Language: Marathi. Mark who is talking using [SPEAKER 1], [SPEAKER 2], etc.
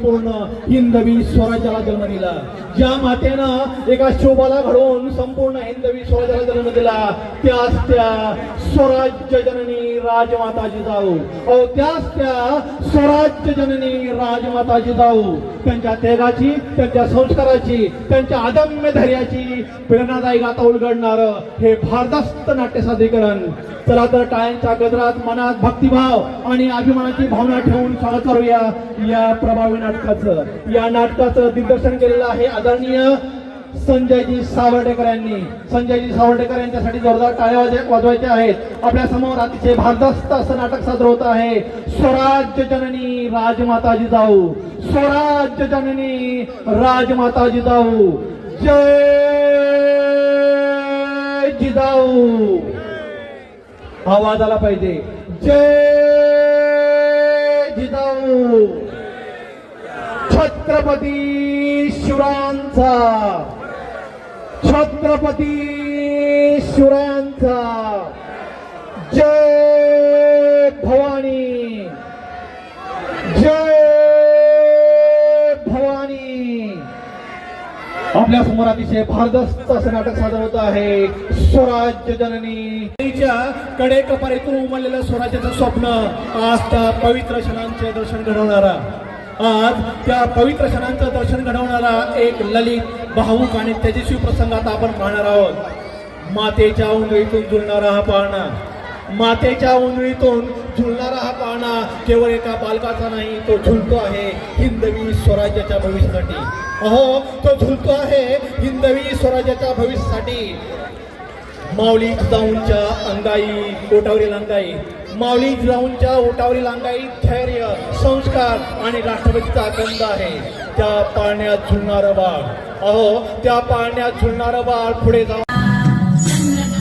[SPEAKER 1] संपूर्ण हिंदवी स्वराज्याला जन्म दिला, ज्या मातेनं एका शोभाला घडवून संपूर्ण हिंदवी स्वराज्याला जन्म दिला, त्याच त्या स्वराज्य जननी राजमाता जिजाऊ, त्याच त्या स्वराज्य जननी राजमाता जिजाऊ त्यांच्या त्यागाची, त्यांच्या संस्काराची, त्यांच्या अदम्य धैर्याची प्रेरणादायी गाथा उलगडणार हे भारदस्त नाट्य सादरीकरण. चला तर टाळ्यांच्या गजरात मनात भक्तिभाव आणि अभिमानाची भावना ठेवून स्वागत करूया या प्रभावी नाटकाचं. या नाटकाचं दिग्दर्शन केलेलं आहे आदरणीय संजयजी सावर्डेकर यांनी. संजयजी सावर्डेकर यांच्यासाठी जोरदार टाळ्या वाजवायच्या आहेत. आपल्या समोर अतिशय भारदस्त असं नाटक सादर होत आहे, स्वराज्य जननी राजमाता जिजाऊ. स्वराज्य जननी राजमाता जिजाऊ. जय जिजाऊ. आवाज आला पाहिजे. जय जिजाऊ. छत्रपती शिवरायांचा, छत्रपती शिवरायांचा. जय भवानी. जय भवानी. आपल्या समोर अतिशय भारदस्त असं नाटक सादर होत आहे, स्वराज्य जननी. कडेकपारीतून उमललेलं स्वराज्याचं स्वप्न आज त्या पवित्र क्षणांचे दर्शन घडवणारा, आज त्या पवित्र क्षणांचं दर्शन घडवणारा एक ललित, भावुक आणि तेजस्वी प्रसंग आता आपण पाहणार आहोत. मातेच्या उंदळीतून झुलणारा हा पाळणा, मातेच्या उंदळीतून झुलणारा हा पाळणा केवळ एका बालकाचा नाही, तो झुलतो आहे हिंदवी स्वराज्याच्या भविष्यासाठी. तो झुलतो आहे हिंदवी स्वराज्याच्या भविष्यासाठी. माऊली जिजाऊंच्या अंगाई ओटावरील अंगाई, माऊली जिजाऊंच्या ओटावरील अंगाई धैर्य, संस्कार आणि राष्ट्रभक्तीचा गंध आहे. त्या पाळण्यात झुलणारं बाळ, त्या पाळण्यात झुलणारं बाळ पुढे जाऊन